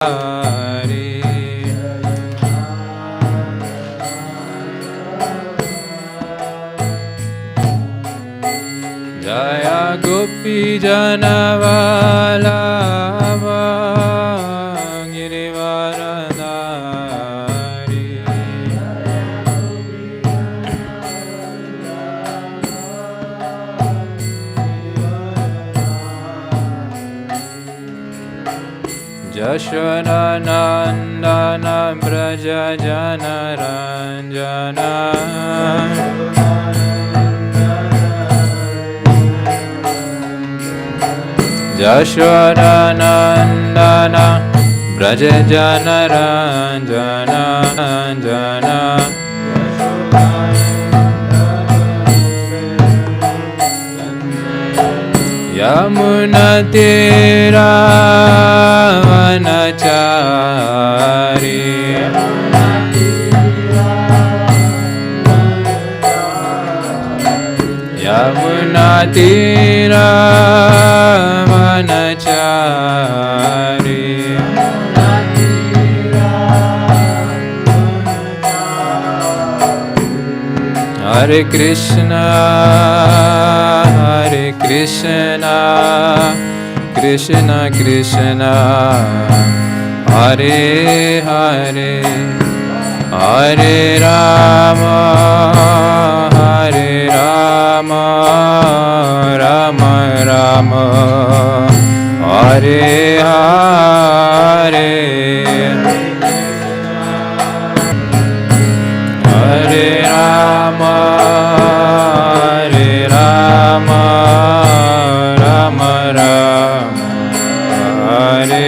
Hare. Jaya Gopi Janavalava Girivaradari. Yashoda Nandana Braja Janaranjana. Yashoda Nandana Braja Janaranjana Jana. Yamuna Tira Vanachari. Yamuna Tira Vanachari. Hare Krishna, Hare Krishna, Krishna Krishna, Hare Hare, Hare Rama, Hare Rama, Rama Rama, Hare Hare. Hare Rama, Hare Rama, Rama Rama, Hare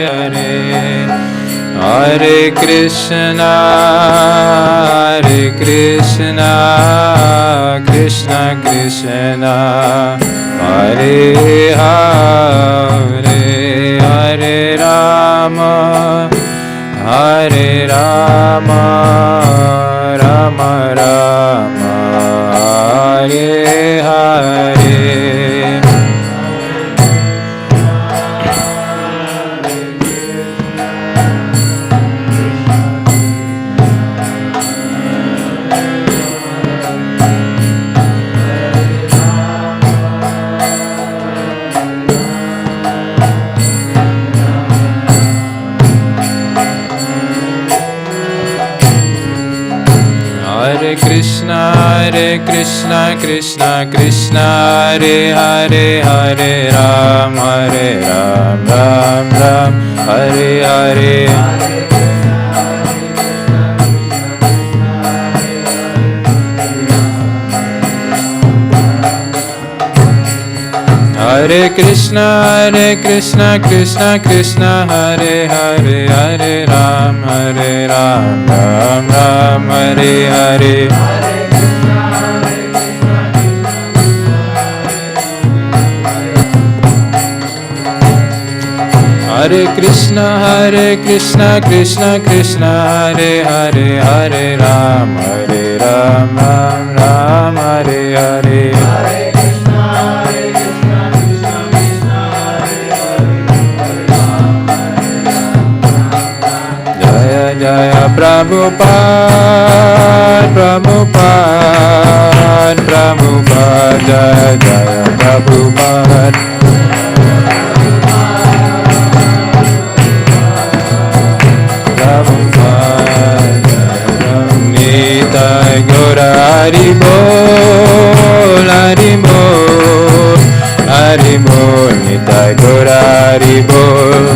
Hare. Hare Krishna, Hare Krishna, Krishna Krishna, Hare Hare, Hare Rama, Hare Rama, Rama Rama, Hare Hare. Hare Krishna, Krishna Krishna, Hare Hare, Hare Ram, Ram Ram, Hare Hare. Hare Krishna, Krishna Krishna, Hare Hare, Hare Ram, Ram Ram, Hare Hare. Hare Krishna, Krishna Krishna, Hare Hare, Hare Ram, Ram Ram, Hare Hare. Jaya Prabhupada, Prabhupada, Prabhupada, Jaya Jaya Prabhupada. Prabhupada, Nitai Gaura Hari Bol, Hari Bol, Hari Bol, Nitai Gaura Hari Bol.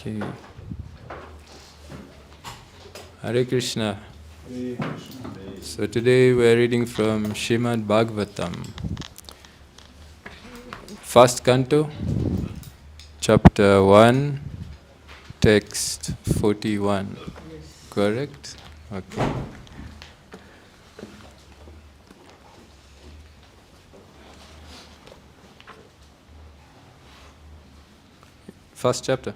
Okay. Hare Krishna. So today we are reading from Srimad Bhagavatam, first canto, chapter 1, text 41. Correct? Okay. First chapter?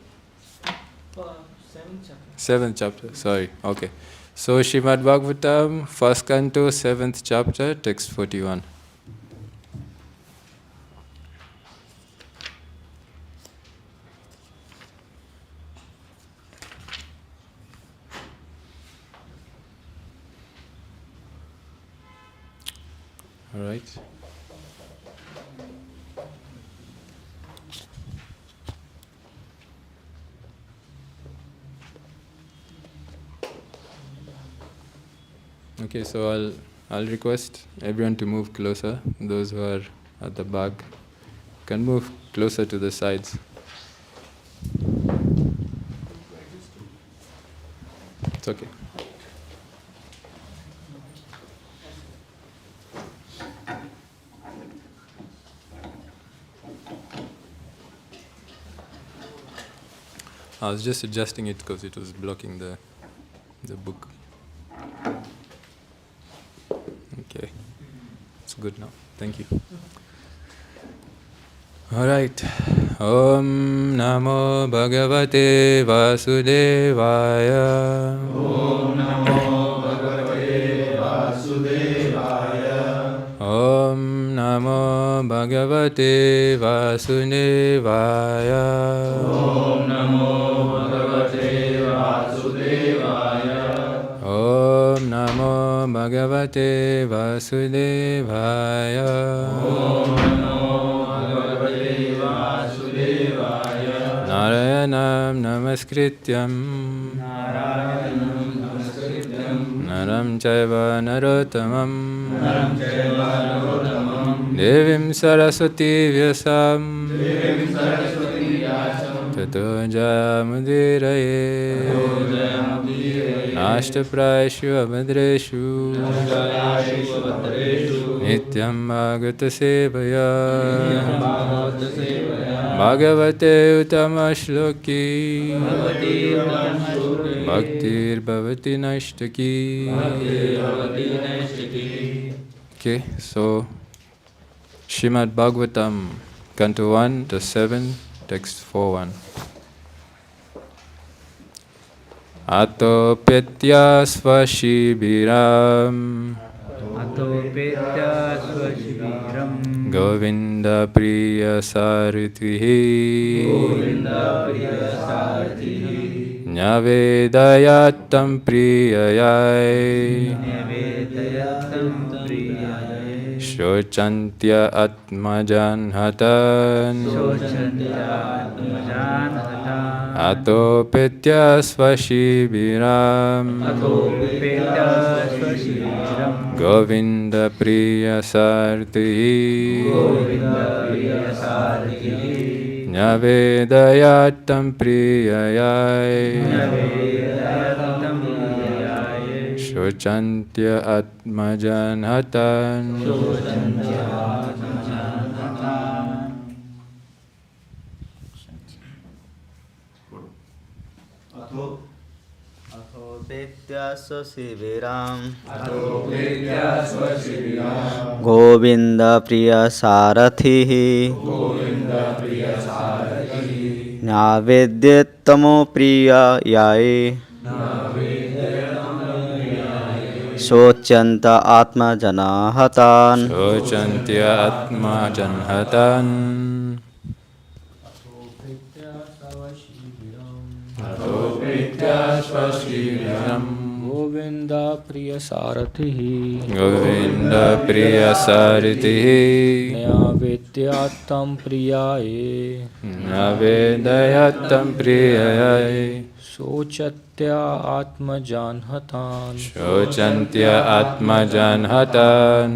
Seventh chapter, sorry. Okay. So, Srimad Bhagavatam, first canto, 7th chapter, text 41. All right. Okay, so I'll request everyone to move closer. Those who are at the back can move closer to the sides. It's okay. I was just adjusting it because it was blocking the book. Okay, it's good now. Thank you. All right. Om Namo Bhagavate Vasudevaya. Om Namo Bhagavate Vasudevaya. Om Namo Bhagavate Vasudevaya. Om Namo Bhagavate Vasudevaya. Om Namo Bhagavate Vasudevaya. Om Namo Bhagavate Vasudevaya. Narayanam Namaskrityam Naram Chaiva Narottamam Devim Saraswati Vyasam Tato Jayamudiraye Nashtaprayeshu Abhadreshu Nityam Bhagavata Sevaya Bhagavate Uttama Shloki Bhaktir Bhavati Nashtaki. Okay, so Srimad Bhagavatam, Canto 1 to 7, text 4.1. Ato petya svashibiram Govinda priya sarutvihi Nyavedayatam priyayai Shochantya atmajanhatan Ato petya svashibiram Govinda priya sartihi Nyavedayatam priyayai Shochantya atmajanhatan. Govind प्रिय सारथिः न्यावेद्यतमो प्रियाय शोच्यन्त आत्मजनाहतान् Shochantya atmajanhatan. Govinda प्रिय सारथिः Govinda priya saritihi नयावेद्यात्तं प्रियाय Navedayatam priyayai शोचत्या आत्मजान्हतान् Shochantya atmajanhatan.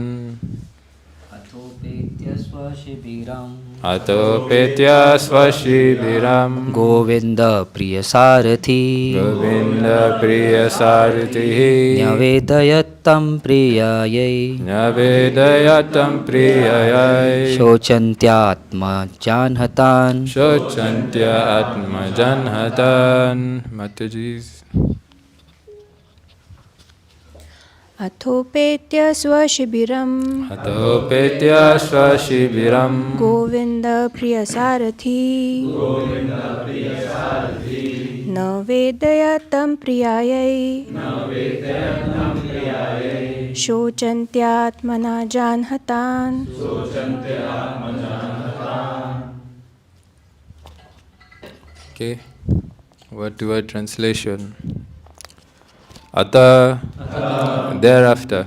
अथोपेत्य स्वशिबिरम् Atopetya Swashibiram Govinda Priya Sarathi Govinda Priya Saritihi Nyavedayattam Priyayai Nyavedayatam Priyayai Shochantyatma Janhatan Shochantya Atma Janhatan. Mataji's. अथोपेत्य स्वशिबिरम् Atopetya Swashibiram Govind प्रियसारथी न वेदयतं प्रियायै शोचन्त्यात्मना जानहतान् Okay, word to word translation. Ata, thereafter,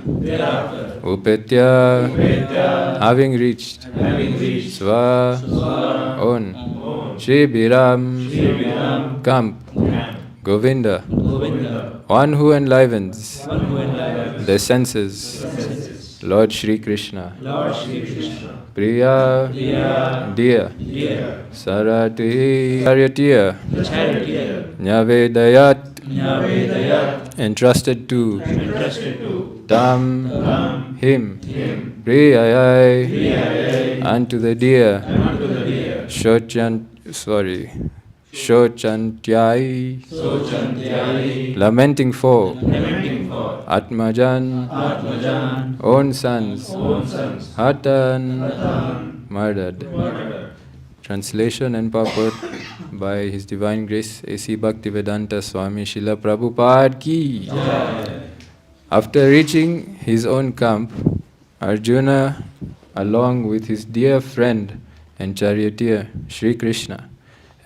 Upetya, having reached, Swa, own, Shibiram, camp, Govinda, one who enlivens the senses, Lord Shri Krishna, Priya, dear, Sarati, charioteer, Nyavedayat, entrusted to, Tam, him, Priyayai, unto the dear, Shochantyai, lamenting for, Atmajan, own sons, Hatan, murdered. Translation and purport by His Divine Grace A.C. Bhaktivedanta Swami Srila Prabhupada ki. After reaching his own camp, Arjuna, along with his dear friend and charioteer Sri Krishna,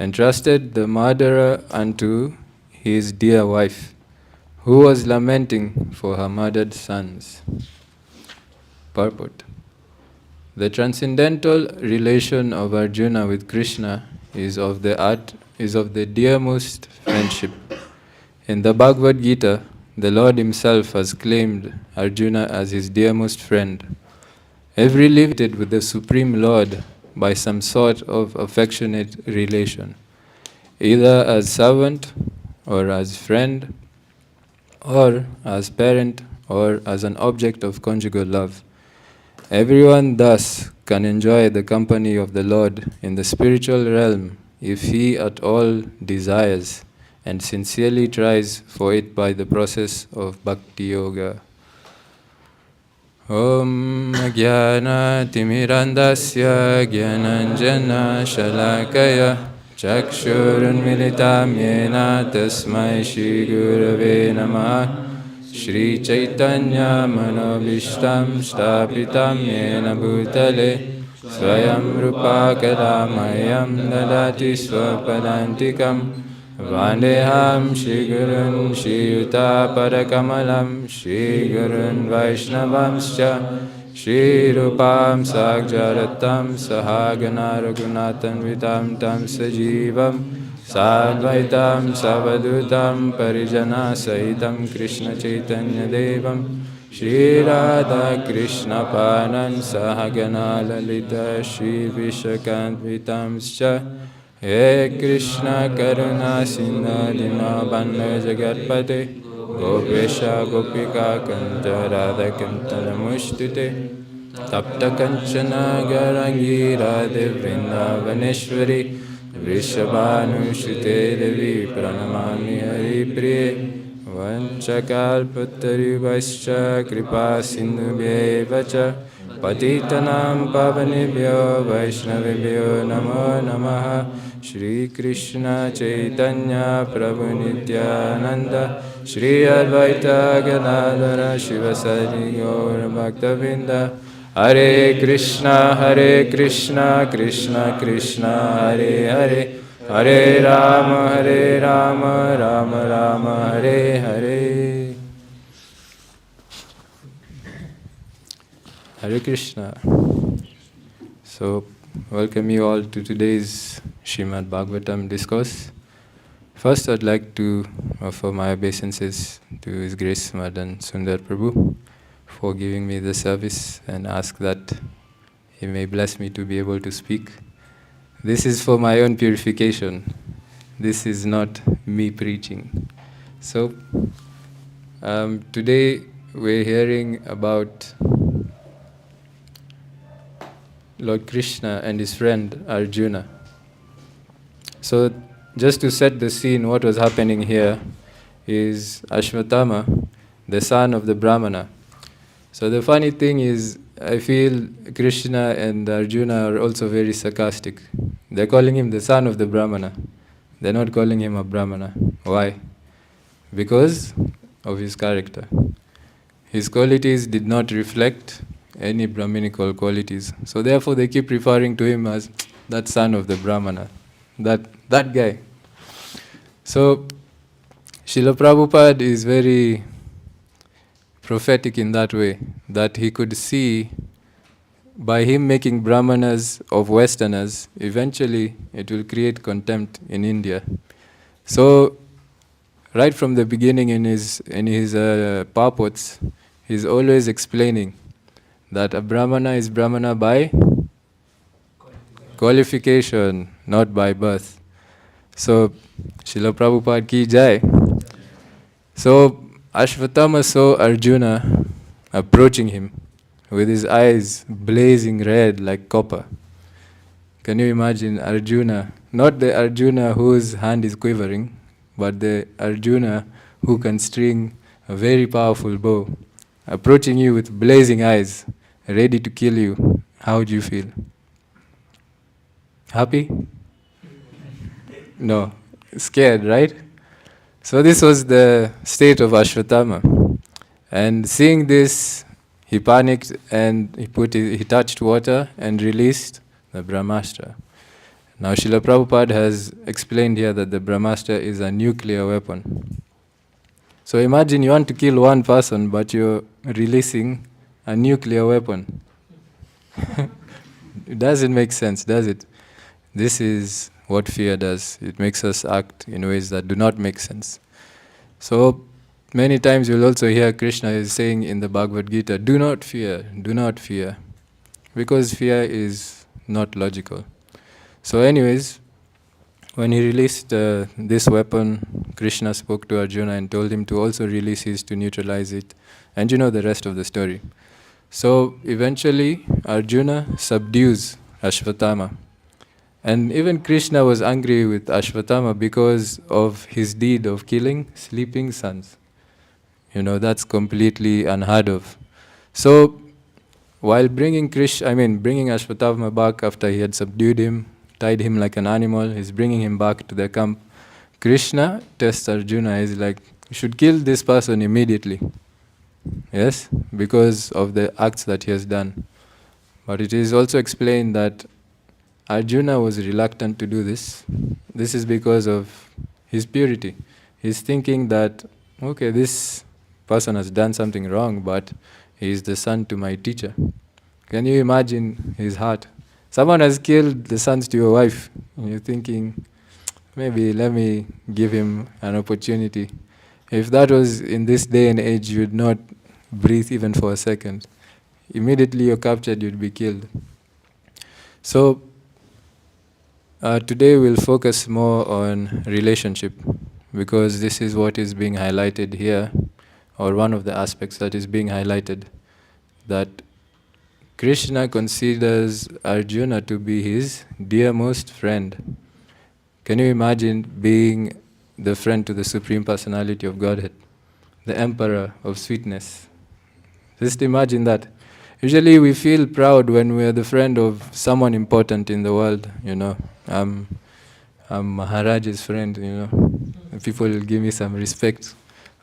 entrusted the murderer unto his dear wife, who was lamenting for her murdered sons. Purport. The transcendental relation of Arjuna with Krishna is of the dearmost friendship. In the Bhagavad Gita, the Lord Himself has claimed Arjuna as His dearmost friend. Every living with the Supreme Lord by some sort of affectionate relation, either as servant or as friend, or as parent or as an object of conjugal love. Everyone thus can enjoy the company of the Lord in the spiritual realm if he at all desires and sincerely tries for it by the process of Bhakti Yoga. Om Jnana Timirandasya Jnananjana Shalakaya Chakshurunmilitam Yena Tasmai Shri Gurave Namaha Shri Chaitanya Manobishtam Stapitam Yena Bhutale Swayam Rupa Kadamayam Dadati Swapadantikam Vandeham Shri Gurun Shri Yuta Padakamalam Shri Gurun Vaishnavamscha Shri Rupam Sagjaratam Sahagana Raghunathan Vitam Tam Sajivam Sadvaitam Savadutam Parijana Sahitam Krishna Chaitanya Devam Shri Radha Krishna Panan Sahagana Lalita Shri Vishakant Vitamscha He Krishna Karuna Sindha Dinabanda Jagatpate Gopesha Gopika Kanta Radha Kantana Mushtute Tapta Kanchana Garangi Radhe Vrindavaneshwari Vrishabhanushite Devi Pranamami Hari Priye Vanchakalpatarivascha Kripa Sindhubhyevacha Patitanam Pavanebhyo Vaishnavebhyo Namo Namaha Shri Krishna Chaitanya Prabhu Nityananda Shri Advaita Gadadhara Shivasari Gaura Bhaktavinda Hare Krishna Krishna Krishna Hare Hare Hare Rama Rama Rama Hare Hare. Hare Krishna. So, welcome you all to today's Srimad Bhagavatam discourse. First, I'd like to offer my obeisances to His Grace Madan Sundar Prabhu for giving me the service and ask that he may bless me to be able to speak This is for my own purification. This is not me preaching. So, today we're hearing about Lord Krishna and his friend Arjuna. So, just to set the scene, what was happening here is Ashwatthama, the son of the Brahmana. So the funny thing is, I feel Krishna and Arjuna are also very sarcastic. They're calling him the son of the Brahmana. They're not calling him a Brahmana. Why? Because of his character. His qualities did not reflect any Brahminical qualities. So therefore they keep referring to him as that son of the Brahmana. That guy. So Srila Prabhupada is very prophetic in that way, that he could see by him making Brahmanas of Westerners, eventually it will create contempt in India. So, right from the beginning in his purports, he's always explaining that a Brahmana is Brahmana by qualification, not by birth. So, Srila Prabhupada ki jai. So, Ashwatthama saw Arjuna approaching him with his eyes blazing red like copper. Can you imagine Arjuna? Not the Arjuna whose hand is quivering, but the Arjuna who can string a very powerful bow, approaching you with blazing eyes, ready to kill you. How would you feel? Happy? No. Scared, right? So this was the state of Ashwatthama. And seeing this, he panicked and he touched water and released the Brahmastra. Now Srila Prabhupada has explained here that the Brahmastra is a nuclear weapon. So imagine you want to kill one person, but you're releasing a nuclear weapon. It doesn't make sense, does it? This is what fear does. It makes us act in ways that do not make sense. So many times you'll also hear Krishna is saying in the Bhagavad Gita, do not fear, because fear is not logical. So anyways, when he released this weapon, Krishna spoke to Arjuna and told him to also release his to neutralize it. And you know the rest of the story. So eventually Arjuna subdues Ashwatthama. And even Krishna was angry with Ashwatthama because of his deed of killing sleeping sons. You know, that's completely unheard of. So, while bringing Ashwatthama back after he had subdued him, tied him like an animal, he's bringing him back to the camp. Krishna tests Arjuna, he's like, you should kill this person immediately. Yes, because of the acts that he has done. But it is also explained that Arjuna was reluctant to do this. This is because of his purity. He's thinking that, okay, this person has done something wrong, but he is the son to my teacher. Can you imagine his heart? Someone has killed the sons to your wife, and you're thinking, maybe let me give him an opportunity. If that was in this day and age, you would not breathe even for a second. Immediately you're captured, you'd be killed. So, today we'll focus more on relationship, because this is what is being highlighted here, or one of the aspects that is being highlighted, that Krishna considers Arjuna to be his dearmost friend. Can you imagine being the friend to the Supreme Personality of Godhead, the Emperor of Sweetness? Just imagine that. Usually we feel proud when we are the friend of someone important in the world, you know. I'm Maharaj's friend, you know. People will give me some respect.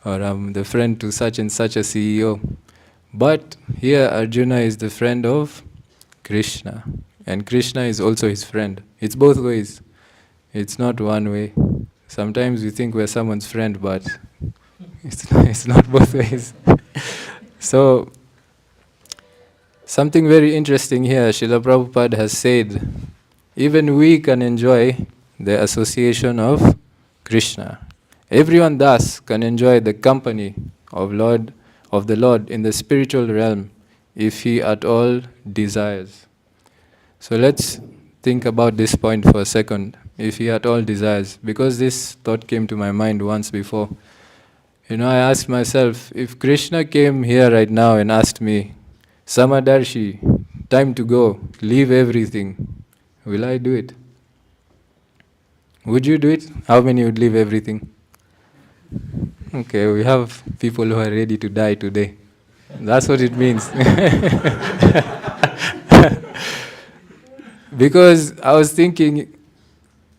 Or I'm the friend to such and such a CEO. But here Arjuna is the friend of Krishna. And Krishna is also his friend. It's both ways. It's not one way. Sometimes we think we're someone's friend, but it's not both ways. So, something very interesting here, Srila Prabhupada has said, even we can enjoy the association of Krishna. Everyone thus can enjoy the company of the Lord in the spiritual realm if he at all desires. So let's think about this point for a second, if he at all desires, because this thought came to my mind once before. I asked myself, if Krishna came here right now and asked me, Samadarshi, time to go, leave everything, will I do it? Would you do it? How many would leave everything? Okay, we have people who are ready to die today. That's what it means. Because I was thinking,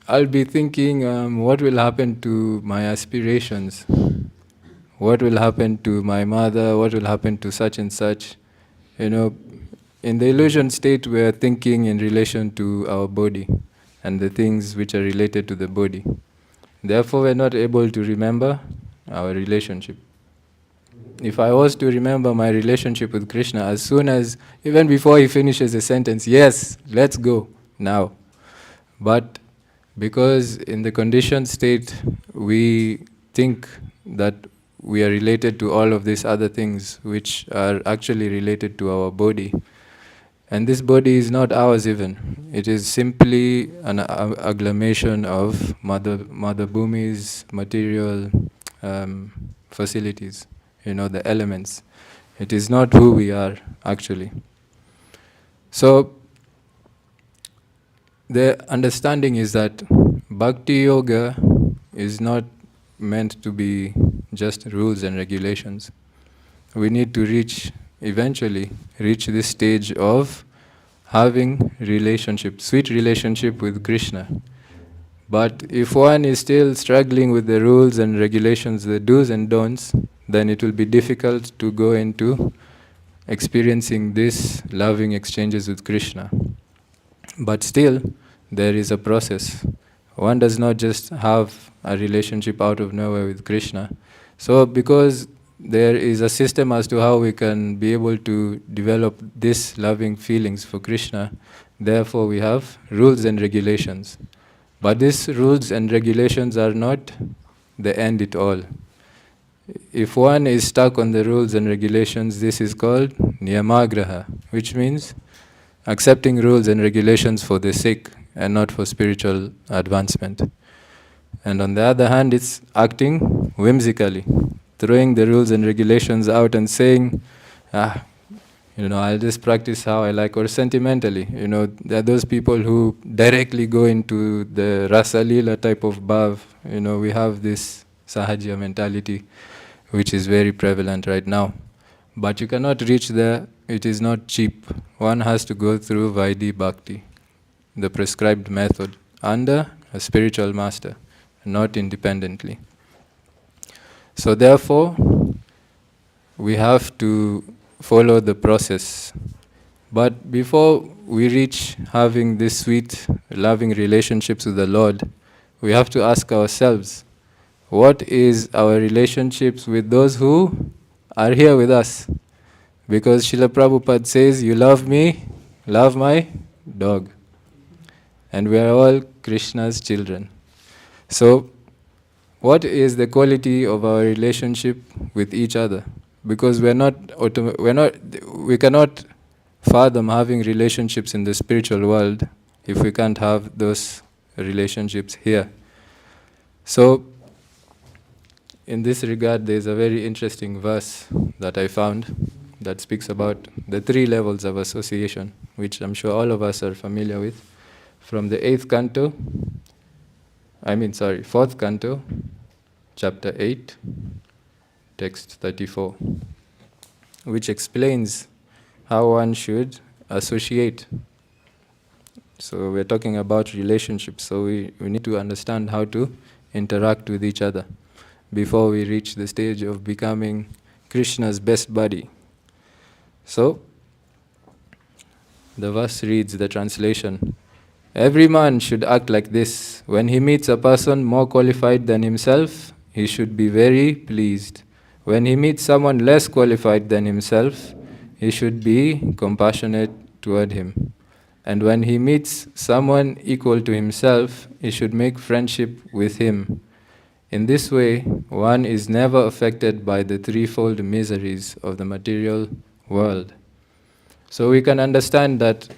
I'll be thinking, what will happen to my aspirations? What will happen to my mother? What will happen to such and such? In the illusion state, we are thinking in relation to our body and the things which are related to the body. Therefore, we're not able to remember our relationship. If I was to remember my relationship with Krishna, as soon as, even before he finishes a sentence, yes, let's go now. But because in the conditioned state, we think that we are related to all of these other things which are actually related to our body. And this body is not ours even. It is simply an agglomeration of Mother Bhumi's material facilities, the elements. It is not who we are actually. So the understanding is that Bhakti Yoga is not meant to be just rules and regulations. We need to eventually reach this stage of having sweet relationship with Krishna. But if one is still struggling with the rules and regulations, the do's and don'ts, then it will be difficult to go into experiencing these loving exchanges with Krishna. But still, there is a process. One does not just have a relationship out of nowhere with Krishna. So because there is a system as to how we can be able to develop these loving feelings for Krishna, therefore we have rules and regulations. But these rules and regulations are not the end it all. If one is stuck on the rules and regulations, this is called niyamagraha, which means accepting rules and regulations for the sake and not for spiritual advancement. And on the other hand, it's acting whimsically, throwing the rules and regulations out and saying, I'll just practice how I like, or sentimentally. There are those people who directly go into the Rasa Leela type of bhav. We have this Sahaja mentality, which is very prevalent right now. But you cannot reach there, it is not cheap. One has to go through Vaidhi Bhakti, the prescribed method, under a spiritual master, not independently. So therefore, we have to follow the process. But before we reach having these sweet, loving relationships with the Lord, we have to ask ourselves, what is our relationships with those who are here with us? Because Srila Prabhupada says, you love me, love my dog. And we are all Krishna's children. So, what is the quality of our relationship with each other? Because we cannot fathom having relationships in the spiritual world if we can't have those relationships here. So, in this regard, there is a very interesting verse that I found that speaks about the 3 levels of association, which I'm sure all of us are familiar with, from the 4th canto, chapter 8, text 34, which explains how one should associate. So we're talking about relationships, so we need to understand how to interact with each other before we reach the stage of becoming Krishna's best buddy. So, the verse reads, the translation, every man should act like this. When he meets a person more qualified than himself, he should be very pleased. When he meets someone less qualified than himself, he should be compassionate toward him. And when he meets someone equal to himself, he should make friendship with him. In this way, one is never affected by the 3-fold miseries of the material world. So we can understand that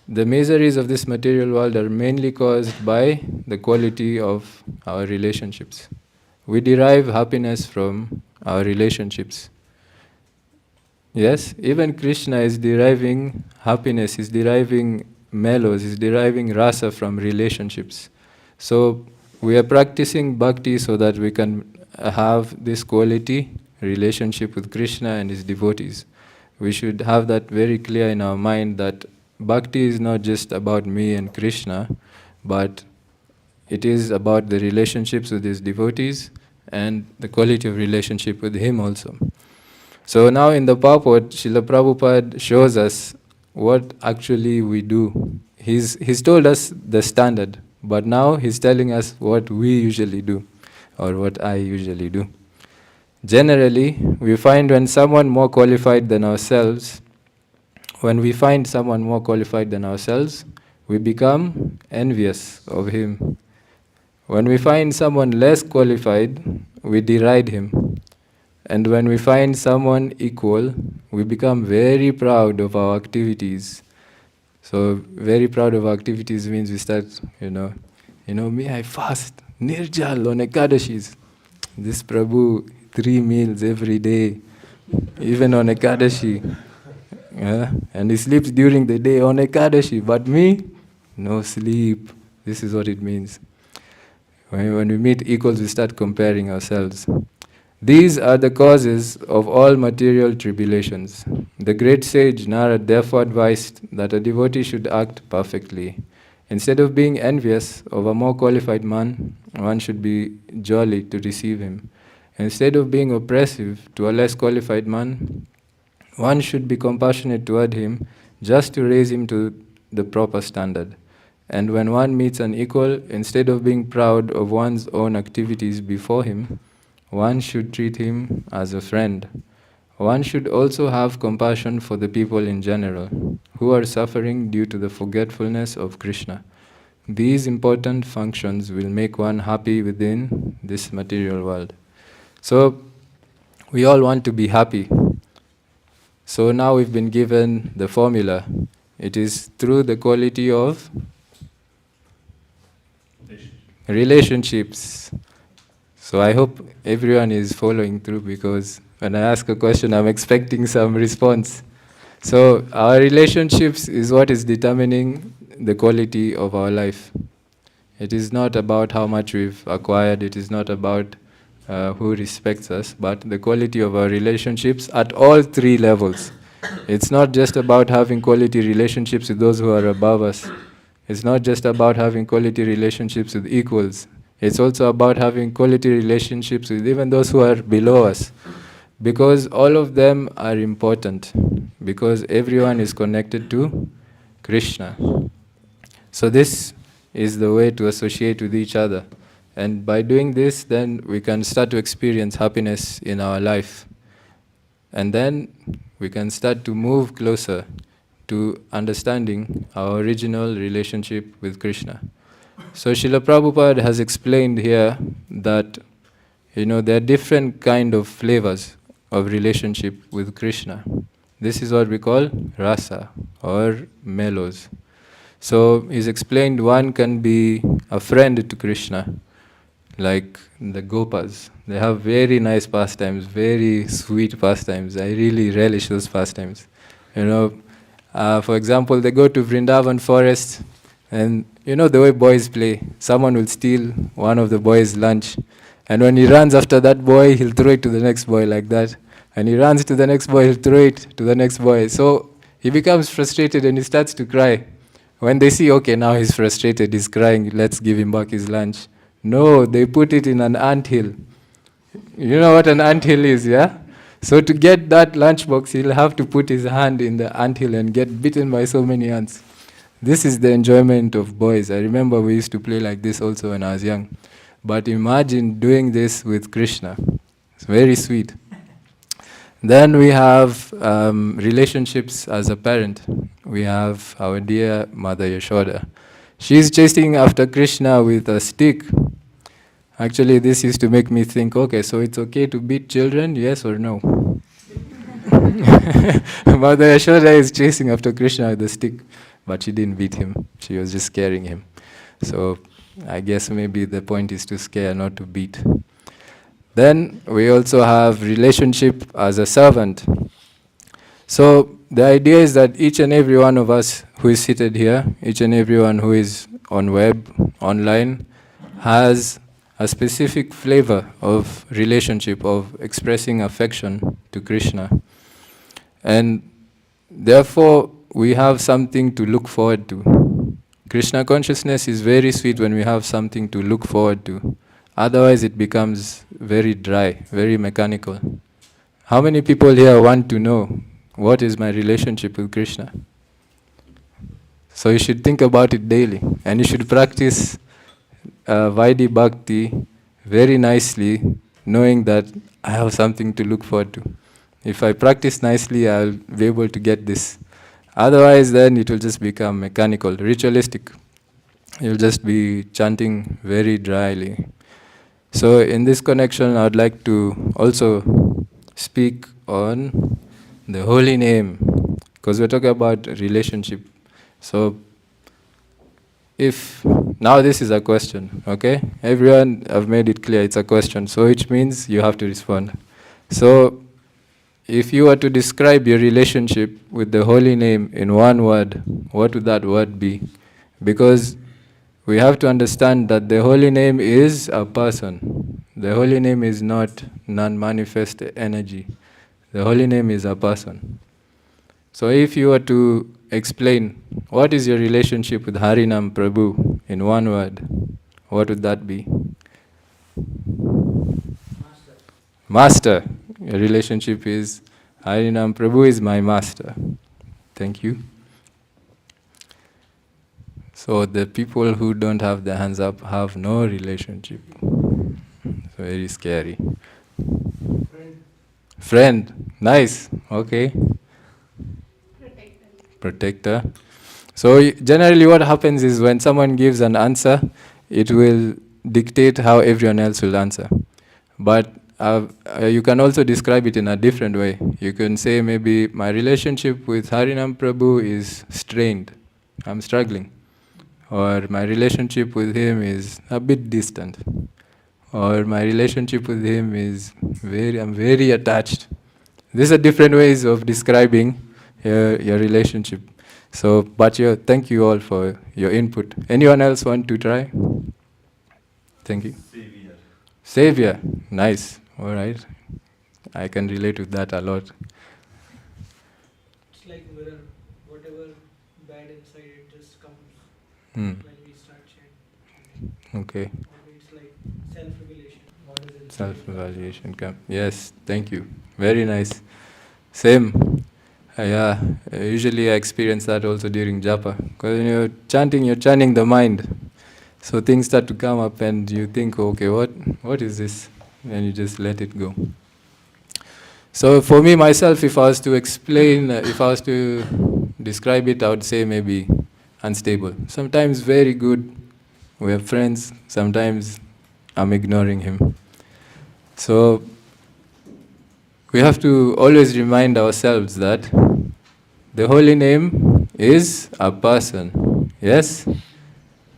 the miseries of this material world are mainly caused by the quality of our relationships. We derive happiness from our relationships. Yes, even Krishna is deriving happiness, is deriving mellows, is deriving rasa from relationships. So we are practicing bhakti so that we can have this quality relationship with Krishna and his devotees. We should have that very clear in our mind that bhakti is not just about me and Krishna, but it is about the relationships with his devotees and the quality of relationship with him also. So now in the purport, Srila Prabhupada shows us what actually we do. He's told us the standard, but now he's telling us what we usually do, or what I usually do. Generally, we find when someone more qualified than ourselves, we become envious of him. When we find someone less qualified, we deride him. And when we find someone equal, we become very proud of our activities. So, very proud of our activities means we start, me, I fast, nirjal on Ekadashis. This Prabhu, 3 meals every day, even on Ekadashi. Yeah? And he sleeps during the day on Ekadashi. But me, no sleep. This is what it means. When we meet equals, we start comparing ourselves. These are the causes of all material tribulations. The great sage Narad therefore advised that a devotee should act perfectly. Instead of being envious of a more qualified man, one should be jolly to receive him. Instead of being oppressive to a less qualified man, one should be compassionate toward him just to raise him to the proper standard. And when one meets an equal, instead of being proud of one's own activities before him, one should treat him as a friend. One should also have compassion for the people in general, who are suffering due to the forgetfulness of Krishna. These important functions will make one happy within this material world. So, we all want to be happy. So now we've been given the formula. It is through the quality of relationships. So I hope everyone is following through, because when I ask a question, I'm expecting some response. So our relationships is what is determining the quality of our life. It is not about how much we've acquired, it is not about who respects us, but the quality of our relationships at all 3 levels. It's not just about having quality relationships with those who are above us. It's not just about having quality relationships with equals. It's also about having quality relationships with even those who are below us. Because all of them are important. Because everyone is connected to Krishna. So this is the way to associate with each other. And by doing this, then we can start to experience happiness in our life. And then we can start to move closer to understanding our original relationship with Krishna. So Srila Prabhupada has explained here that there are different kind of flavors of relationship with Krishna. This is what we call rasa or mellows. So he's explained one can be a friend to Krishna, like the Gopas. They have very nice pastimes, very sweet pastimes. I really relish those pastimes. For example, they go to Vrindavan forest, and the way boys play. Someone will steal one of the boys' lunch, and when he runs after that boy, he'll throw it to the next boy like that. And he runs to the next boy, he'll throw it to the next boy. So he becomes frustrated and he starts to cry. When they see, okay, now he's frustrated, he's crying, let's give him back his lunch. No, they put it in an anthill. You know what an anthill is, yeah? So to get that lunchbox, he'll have to put his hand in the anthill and get bitten by so many ants. This is the enjoyment of boys. I remember we used to play like this also when I was young. But imagine doing this with Krishna. It's very sweet. Then we have relationships as a parent. We have our dear Mother Yashoda. She's chasing after Krishna with a stick. Actually, this used to make me think, okay, so it's okay to beat children, yes or no? Mother Yashoda is chasing after Krishna with a stick. but she didn't beat him. She was just scaring him. So I guess maybe the point is to scare, not to beat. Then we also have relationship as a servant. So the idea is that each and every one of us who is seated here, each and everyone who is on web, online, has a specific flavor of relationship, of expressing affection to Krishna. And therefore, we have something to look forward to. Krishna consciousness is very sweet when we have something to look forward to. Otherwise, it becomes very dry, very mechanical. How many people here want to know what is my relationship with Krishna? So you should think about it daily, and you should practice Vaidhi Bhakti very nicely, knowing that I have something to look forward to. If I practice nicely, I'll be able to get this. Otherwise, then it will just become mechanical, ritualistic. You'll just be chanting very dryly. So in this connection, I would like to also speak on the holy name, because we're talking about relationship. So if now this is a question, okay? Everyone, I've made it clear, it's a question, so which means you have to respond. So if you were to describe your relationship with the holy name in one word, what would that word be? Because we have to understand that the holy name is a person. The holy name is not non-manifest energy. The holy name is a person. So if you were to explain what is your relationship with Harinam Prabhu in one word, what would that be? Master. Your relationship is Harinam Prabhu is my master. Thank you. So the people who don't have their hands up have no relationship. It's very scary. Friend. Nice. Okay. Protector. So generally what happens is when someone gives an answer, it will dictate how everyone else will answer. But you can also describe it in a different way. You can say maybe my relationship with Harinam Prabhu is strained. I'm struggling. Or my relationship with him is a bit distant. Or my relationship with him is I'm very attached. These are different ways of describing your relationship. So, but thank you all for your input. Anyone else want to try? Thank you. Savior. Savior. Nice. All right. I can relate with that a lot. It's like mirror. Whatever bad inside it just comes when we start chanting. Okay. It's like self-revelation. What is it? Self-evaluation. Yes, thank you. Very nice. Same. Usually I experience that also during japa. Because when you're chanting the mind. So things start to come up and you think, okay, what is this? And you just let it go. So for me, myself, if I was to explain, if I was to describe it, I would say maybe unstable. Sometimes very good, we have friends, sometimes I'm ignoring him. So we have to always remind ourselves that the holy name is a person, yes?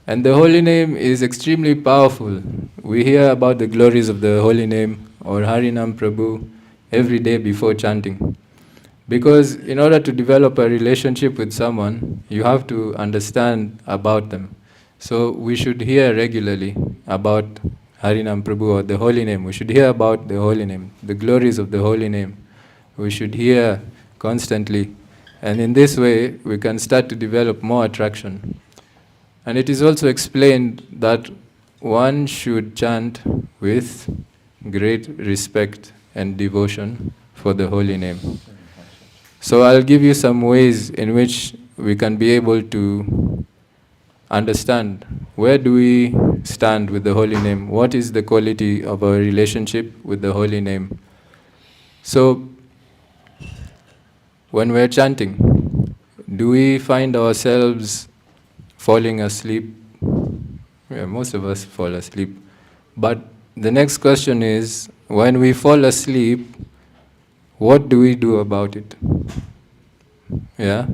And the holy name is extremely powerful. We hear about the glories of the holy name or Harinam Prabhu every day before chanting. Because in order to develop a relationship with someone, you have to understand about them. So we should hear regularly about Harinam Prabhu or the holy name. We should hear about the holy name, the glories of the holy name. We should hear constantly. And in this way, we can start to develop more attraction. And it is also explained that one should chant with great respect and devotion for the holy name. So I'll give you some ways in which we can be able to understand where do we stand with the holy name, what is the quality of our relationship with the holy name. So when we're chanting, do we find ourselves falling asleep? Yeah, most of us fall asleep. But the next question is, when we fall asleep, what do we do about it? Yeah?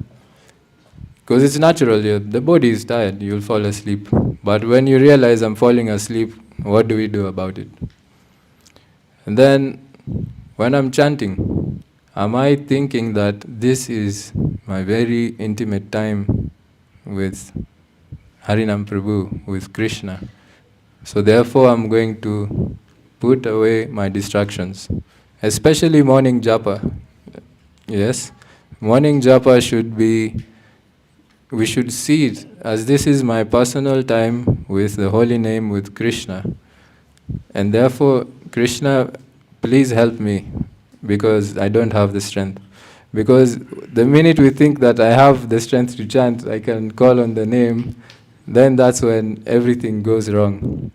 Because it's natural, the body is tired, you'll fall asleep. But when you realize I'm falling asleep, what do we do about it? And then, when I'm chanting, am I thinking that this is my very intimate time with Harinam Prabhu, with Krishna? So therefore I'm going to put away my distractions, especially morning japa. Yes, morning japa should be, we should see it as this is my personal time with the holy name, with Krishna. And therefore, Krishna, please help me, because I don't have the strength. Because the minute we think that I have the strength to chant, I can call on the name, then that's when everything goes wrong.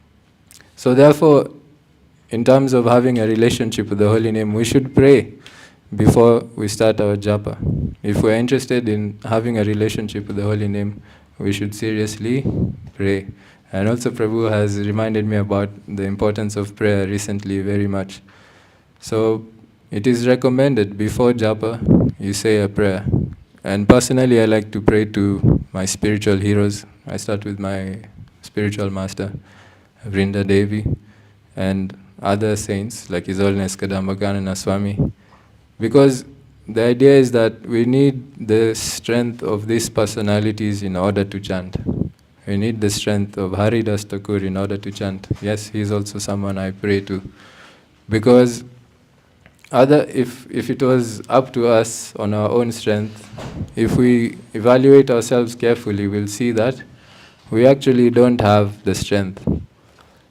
So therefore, in terms of having a relationship with the holy name, we should pray before we start our japa. If we're interested in having a relationship with the holy name, we should seriously pray. And also Prabhu has reminded me about the importance of prayer recently very much. So it is recommended before japa, you say a prayer. And personally, I like to pray to my spiritual heroes. I start with my spiritual master, Vrinda Devi, and other saints like His Holiness Kadambakanana Swami. Because the idea is that we need the strength of these personalities in order to chant. We need the strength of Haridas Thakur in order to chant. Yes, he is also someone I pray to. Because if it was up to us on our own strength, if we evaluate ourselves carefully, we'll see that we actually don't have the strength.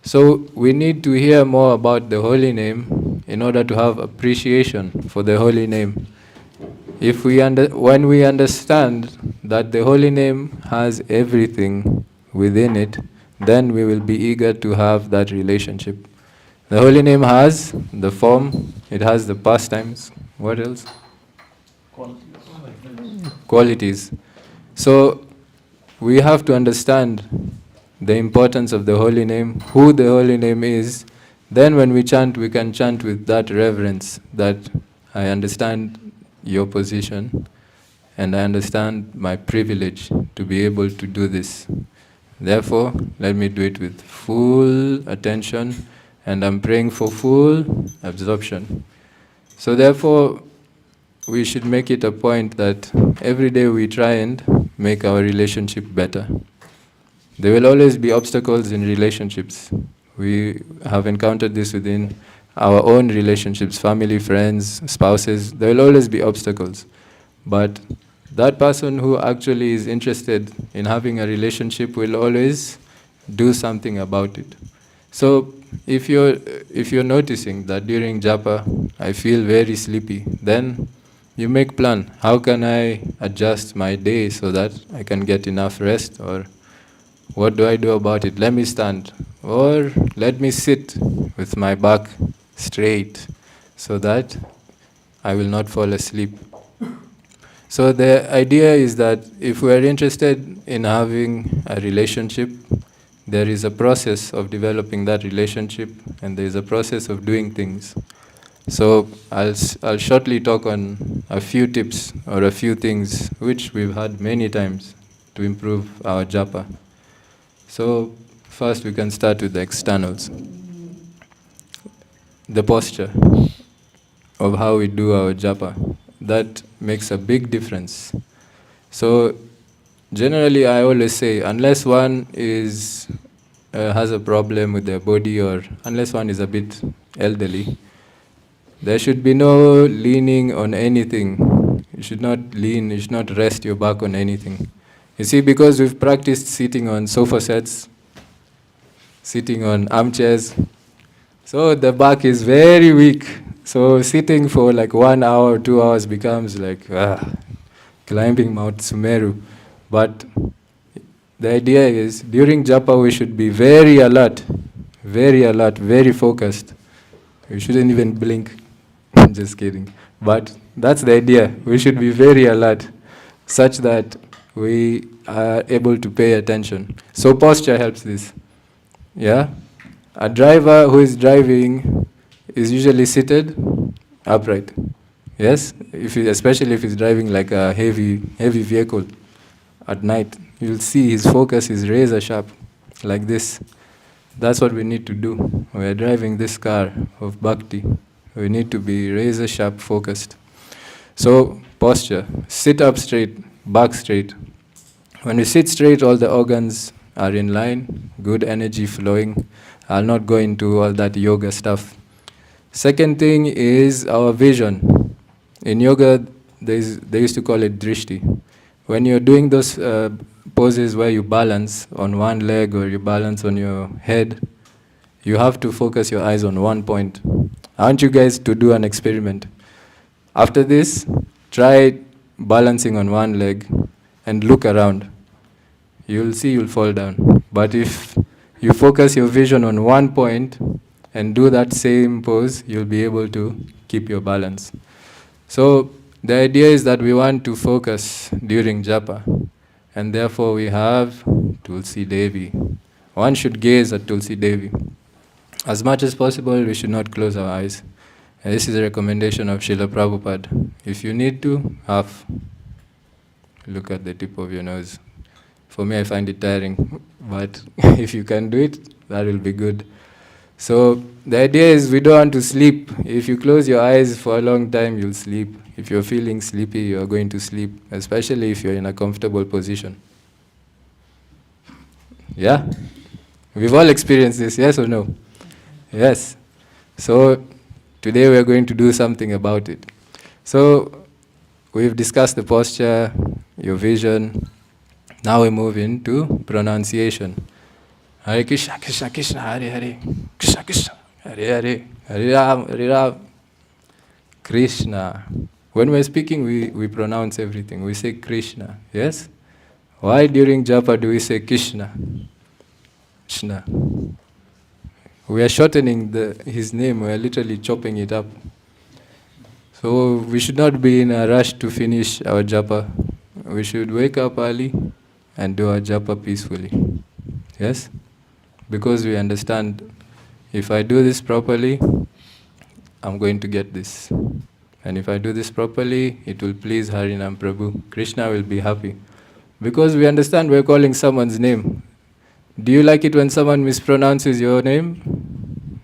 So we need to hear more about the holy name in order to have appreciation for the holy name. When we understand that the holy name has everything within it, then we will be eager to have that relationship. The holy name has the form, it has the pastimes. What else? Qualities. So we have to understand the importance of the holy name, who the holy name is. Then when we chant, we can chant with that reverence, that I understand your position and I understand my privilege to be able to do this. Therefore, let me do it with full attention, and I'm praying for full absorption. So therefore, we should make it a point that every day we try and make our relationship better. There will always be obstacles in relationships. We have encountered this within our own relationships, family, friends, spouses. There will always be obstacles. But that person who actually is interested in having a relationship will always do something about it. So if you're noticing that during japa I feel very sleepy, then you make plan. How can I adjust my day so that I can get enough rest? Or what do I do about it? Let me stand. Or let me sit with my back straight so that I will not fall asleep. So the idea is that if we are interested in having a relationship, there is a process of developing that relationship, and there is a process of doing things. So I'll shortly talk on a few tips or a few things which we've had many times to improve our japa. So first we can start with the externals. The posture of how we do our japa, that makes a big difference. So generally I always say, unless one has a problem with their body, or unless one is a bit elderly, there should be no leaning on anything. You should not lean, you should not rest your back on anything. You see, because we've practiced sitting on sofa sets, sitting on armchairs, so the back is very weak. So sitting for like 1 hour or 2 hours becomes like climbing Mount Sumeru. But the idea is, during japa we should be very alert, very focused. We shouldn't even blink. I'm just kidding. But that's the idea. We should be very alert, such that we are able to pay attention. So posture helps this. Yeah? A driver who is driving is usually seated upright. Yes? Especially if he's driving like a heavy vehicle. at night, you'll see his focus is razor sharp, like this. That's what we need to do. We are driving this car of bhakti. We need to be razor sharp focused. So, posture. Sit up straight, back straight. When we sit straight, all the organs are in line, good energy flowing. I'll not go into all that yoga stuff. Second thing is our vision. In yoga, they used to call it drishti. When you're doing those poses where you balance on one leg or you balance on your head, you have to focus your eyes on one point. I want you guys to do an experiment. After this, try balancing on one leg and look around. You'll see you'll fall down. But if you focus your vision on one point and do that same pose, you'll be able to keep your balance. So the idea is that we want to focus during japa, and therefore we have Tulsi Devi. One should gaze at Tulsi Devi. As much as possible, we should not close our eyes. And this is a recommendation of Srila Prabhupada. If you need to, look at the tip of your nose. For me, I find it tiring, but if you can do it, that will be good. So the idea is we don't want to sleep. If you close your eyes for a long time, you'll sleep. If you're feeling sleepy, you're going to sleep, especially if you're in a comfortable position. Yeah? We've all experienced this, yes or no? Yes. So today we're going to do something about it. So we've discussed the posture, your vision. Now we move into pronunciation. Hare Krishna, Krishna Krishna, Hare Hare, Krishna Krishna, Hare Hare, Hare Ram, Hare Ram, Krishna. When we're speaking, we pronounce everything. We say Krishna, yes? Why during japa do we say Krishna? Krishna. We are shortening his name, we are literally chopping it up. So we should not be in a rush to finish our japa. We should wake up early and do our japa peacefully. Yes? Because we understand, if I do this properly, I'm going to get this. And if I do this properly, it will please Harinam Prabhu. Krishna will be happy. Because we understand we're calling someone's name. Do you like it when someone mispronounces your name?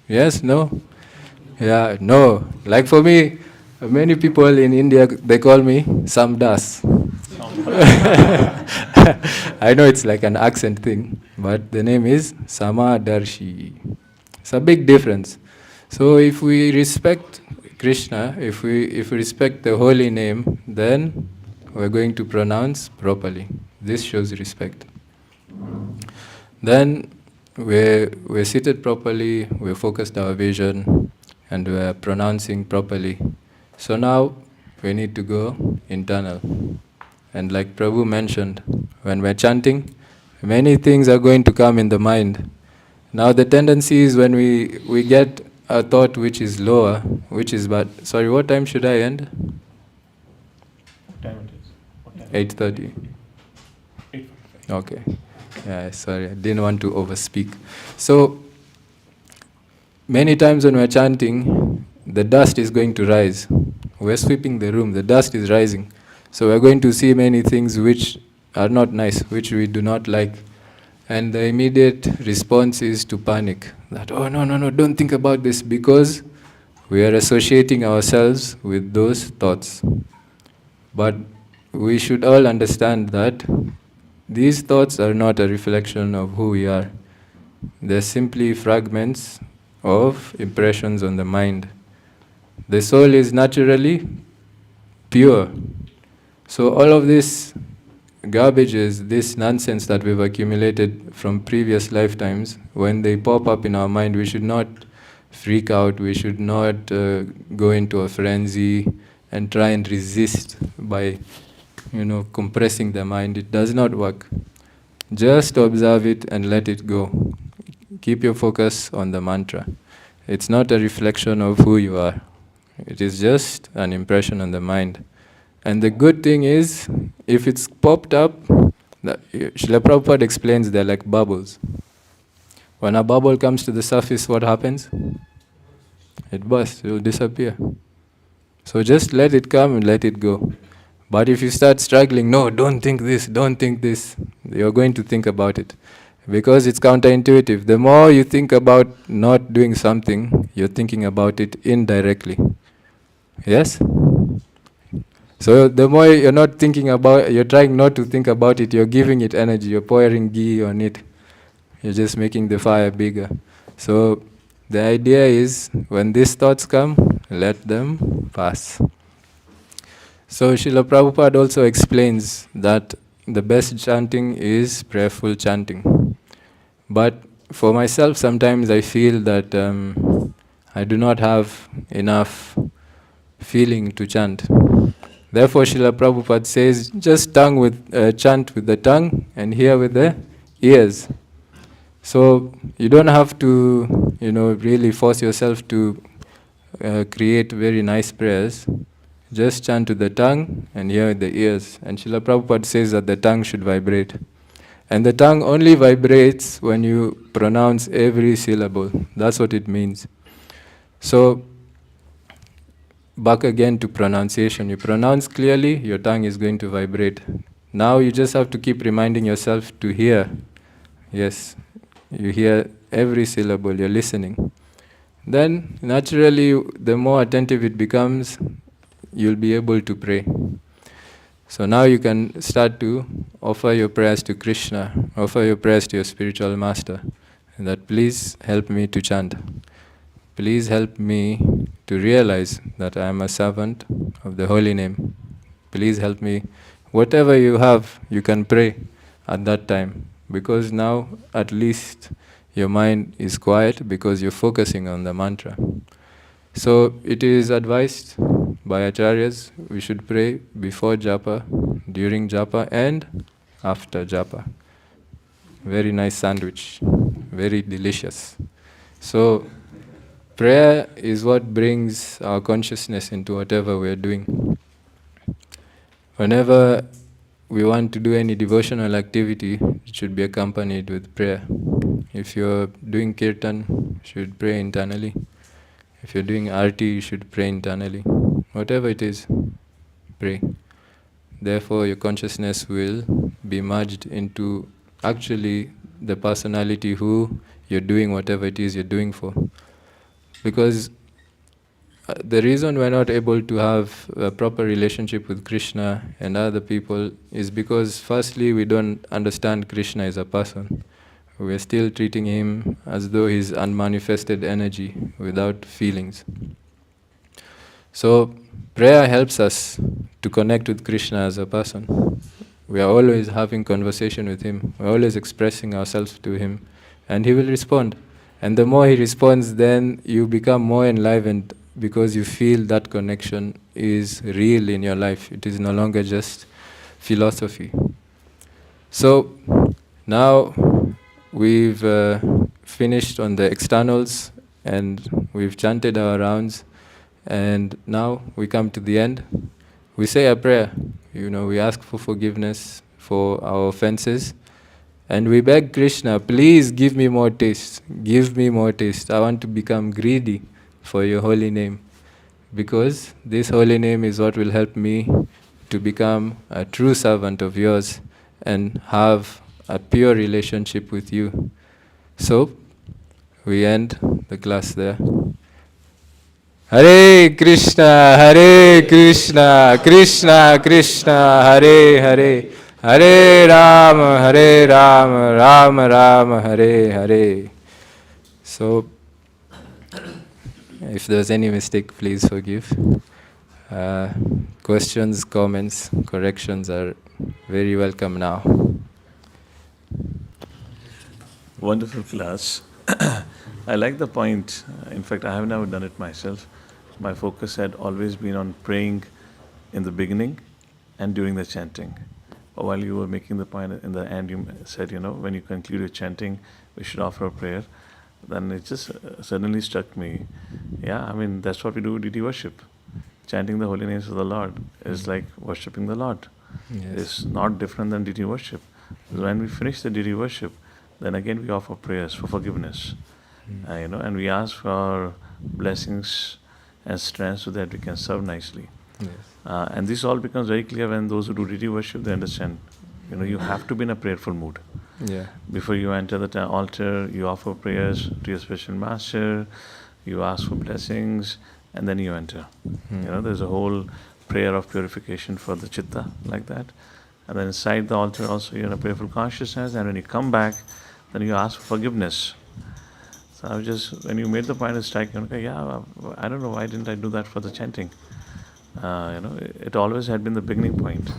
Yes? No? Yeah, no. Like for me, many people in India, they call me Samdas. I know it's like an accent thing, but the name is Samadarshi. It's a big difference. So if we respect Krishna, if we respect the holy name, then we're going to pronounce properly. This shows respect. Then we're seated properly, we're focused our vision, and we're pronouncing properly. So now we need to go internal. And like Prabhu mentioned, when we're chanting, many things are going to come in the mind. Now the tendency is when we get a thought which is lower, which is bad. Sorry, what time should I end? What time it is? 8:30. 8:45. Okay. Yeah, sorry, I didn't want to overspeak. So, many times when we're chanting, the dust is going to rise. We're sweeping the room, the dust is rising. So we're going to see many things which are not nice, which we do not like. And the immediate response is to panic. That, oh, no, don't think about this, because we are associating ourselves with those thoughts. But we should all understand that these thoughts are not a reflection of who we are. They're simply fragments of impressions on the mind. The soul is naturally pure. So all of this garbages, this nonsense that we've accumulated from previous lifetimes, when they pop up in our mind, we should not freak out, we should not go into a frenzy and try and resist by compressing the mind. It does not work. Just observe it and let it go. Keep your focus on the mantra. It's not a reflection of who you are. It is just an impression on the mind. And the good thing is, if it's popped up, Srila Prabhupada explains they're like bubbles. When a bubble comes to the surface, what happens? It bursts, it will disappear. So just let it come and let it go. But if you start struggling, no, don't think this, you're going to think about it. Because it's counterintuitive. The more you think about not doing something, you're thinking about it indirectly. Yes? So the more you're trying not to think about it, you're giving it energy, you're pouring ghee on it. You're just making the fire bigger. So the idea is, when these thoughts come, let them pass. So Srila Prabhupada also explains that the best chanting is prayerful chanting. But for myself, sometimes I feel that I do not have enough feeling to chant. Therefore, Srila Prabhupada says, just chant with the tongue and hear with the ears. So you don't have to, really force yourself to create very nice prayers. Just chant with the tongue and hear with the ears. And Srila Prabhupada says that the tongue should vibrate. And the tongue only vibrates when you pronounce every syllable. That's what it means. So, back again to pronunciation. You pronounce clearly, your tongue is going to vibrate. Now you just have to keep reminding yourself to hear. Yes, you hear every syllable, you're listening. Then, naturally, the more attentive it becomes, you'll be able to pray. So now you can start to offer your prayers to Krishna, offer your prayers to your spiritual master, and that please help me to chant. Please help me to realize that I am a servant of the holy name. Please help me. Whatever you have, you can pray at that time, because now at least your mind is quiet because you're focusing on the mantra. So it is advised by acharyas, we should pray before japa, during japa, and after japa. Very nice sandwich, very delicious. So prayer is what brings our consciousness into whatever we're doing. Whenever we want to do any devotional activity, it should be accompanied with prayer. If you're doing kirtan, you should pray internally. If you're doing arti, you should pray internally. Whatever it is, pray. Therefore, your consciousness will be merged into actually the personality who you're doing whatever it is you're doing for. Because the reason we're not able to have a proper relationship with Krishna and other people is because, firstly, we don't understand Krishna as a person. We're still treating him as though he's unmanifested energy without feelings. So prayer helps us to connect with Krishna as a person. We are always having conversation with him. We're always expressing ourselves to him, and he will respond. And the more he responds, then you become more enlivened because you feel that connection is real in your life. It is no longer just philosophy. So now we've finished on the externals and we've chanted our rounds, and now we come to the end. We say a prayer. We ask for forgiveness for our offenses, and we beg Krishna, please give me more taste. Give me more taste. I want to become greedy for your holy name, because this holy name is what will help me to become a true servant of yours and have a pure relationship with you. So, we end the class there. Hare Krishna, Krishna Krishna, Hare Hare, Hare Rama, Rama Rama, Hare Hare. So, if there's any mistake, please forgive. Questions, comments, corrections are very welcome now. Wonderful class. I like the point. In fact, I have never done it myself. My focus had always been on praying in the beginning and during the chanting. While you were making the point in the end, you said, when you conclude your chanting, we should offer a prayer. Then it just suddenly struck me. Yeah, that's what we do with deity worship. Chanting the holy names of the Lord is like worshipping the Lord. Yes. It's not different than deity worship. When we finish the deity worship, then again we offer prayers for forgiveness. And we ask for blessings and strength so that we can serve nicely. And this all becomes very clear when those who do deity worship, they understand. You have to be in a prayerful mood. Yeah. Before you enter the altar, you offer prayers to your spiritual master, you ask for blessings, and then you enter. There's a whole prayer of purification for the chitta, like that. And then inside the altar also you're in a prayerful consciousness, and when you come back, then you ask for forgiveness. So I was just, when you made the point of striking, okay, yeah, I don't know, why didn't I do that for the chanting? It always had been the beginning point.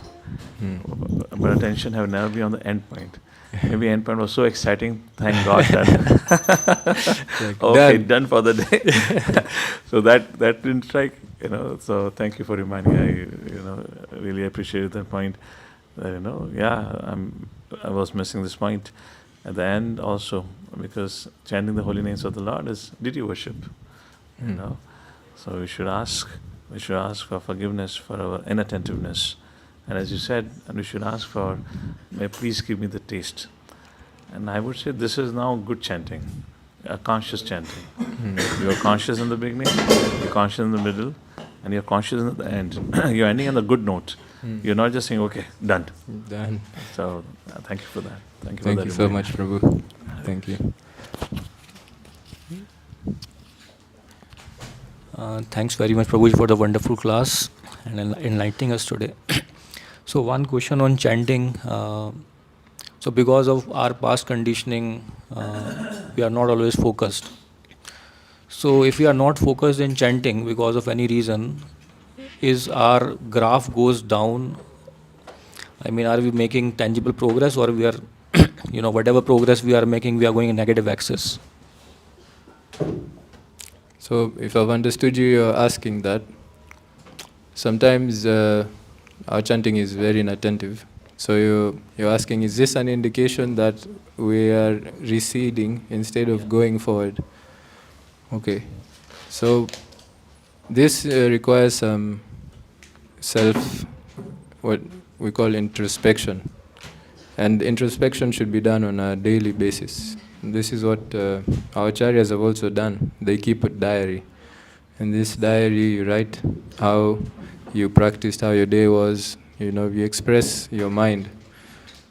But attention have never been on the end point. Maybe end point was so exciting, thank God that okay, done for the day. So that didn't strike, so thank you for reminding. I really appreciated that point. That, I was missing this point at the end also, because chanting the holy names of the Lord is deity worship. So we should ask for forgiveness for our inattentiveness. And as you said, and we should ask for, may please give me the taste. And I would say this is now good chanting, a conscious chanting. You are conscious in the beginning, you're conscious in the middle, and you're conscious at the end. You're ending on the good note. You're not just saying, okay, done. Done. So thank you for that. Thank you so much, Prabhu. Thank you. Thanks very much, Prabhuji, for the wonderful class and enlightening us today. So one question on chanting. So because of our past conditioning, we are not always focused. So if we are not focused in chanting because of any reason, is our graph goes down? I mean, are we making tangible progress, or we are, whatever progress we are making, we are going in negative axis? So if I've understood you, you're asking that sometimes our chanting is very inattentive. So you're asking, is this an indication that we are receding instead of going forward? Okay. So this requires some what we call introspection. And introspection should be done on a daily basis. This is what our acharyas have also done. They keep a diary. In this diary, you write how you practiced, how your day was. You express your mind.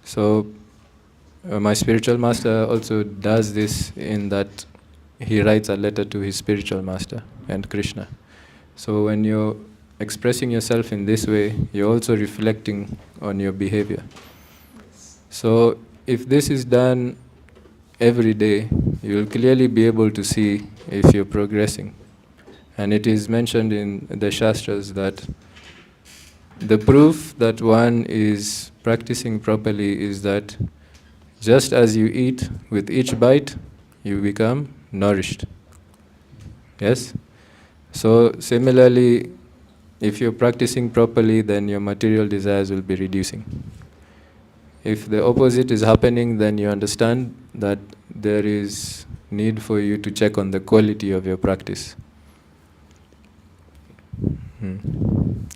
So my spiritual master also does this, in that he writes a letter to his spiritual master and Krishna. So when you're expressing yourself in this way, you're also reflecting on your behavior. So if this is done every day, you will clearly be able to see if you're progressing. And it is mentioned in the Shastras that the proof that one is practicing properly is that just as you eat, with each bite, you become nourished. Yes? So similarly, if you're practicing properly, then your material desires will be reducing. If the opposite is happening, then you understand that there is need for you to check on the quality of your practice.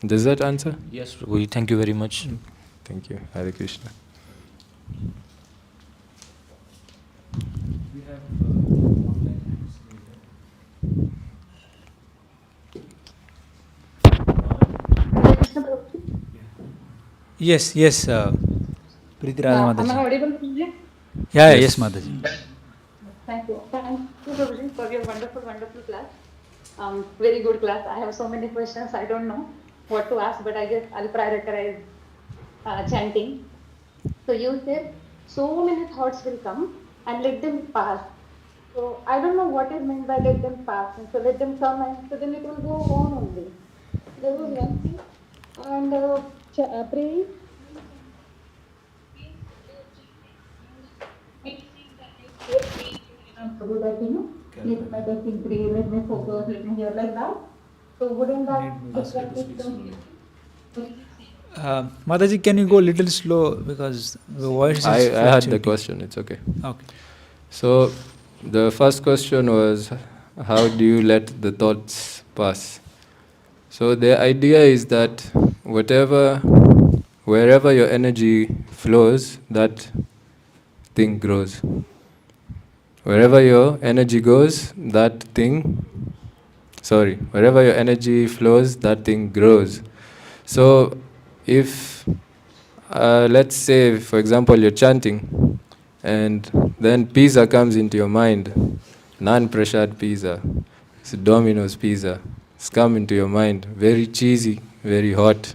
Does that answer? Yes, Prabhuji, thank you very much. Thank you. Hare Krishna. We have online hands Yes. Preeti Radha Am I Mataji. audible, Prabhuji? Yeah, yes, Mataji. Thank you. Thank you, Prabhuji, for your wonderful class. Very good class. I have so many questions. I don't know what to ask, but I guess I'll prioritize chanting. So you said so many thoughts will come and let them pass. So I don't know what is meant by let them pass. And so let them come, and so then it will go on only. There was one thing. And praying. So that let my testing pray, let me focus, let me hear like that. So wouldn't that Mataji, can you go a little slow, because the voice is I had the fluctuating. question, it's okay. Okay. So the first question was, how do you let the thoughts pass? So the idea is that wherever your energy flows, that thing grows. Wherever your energy goes, wherever your energy flows, that thing grows. So if, let's say, for example, you're chanting, and then pizza comes into your mind, non-pressured pizza, it's Domino's pizza, it's come into your mind, very cheesy, very hot.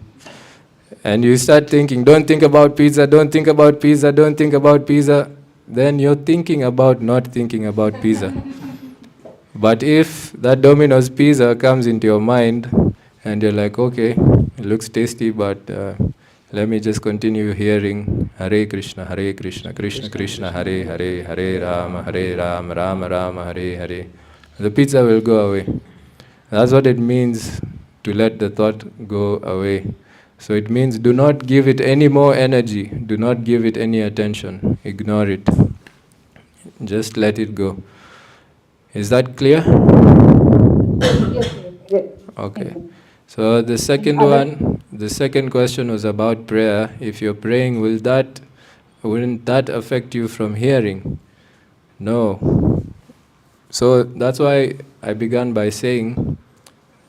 And you start thinking, don't think about pizza, don't think about pizza, don't think about pizza. Then you're thinking about not thinking about pizza. But if that Domino's pizza comes into your mind and you're like, okay, it looks tasty, but let me just continue hearing Hare Krishna, Krishna Krishna, Hare Hare, Hare Rama, Rama Rama, Hare Hare. The pizza will go away. That's what it means to let the thought go away. So it means do not give it any more energy, do not give it any attention, ignore it. Just let it go. Is that clear? Yes. Okay. So the second question was about prayer. If you're praying, wouldn't that affect you from hearing? No. So that's why I began by saying,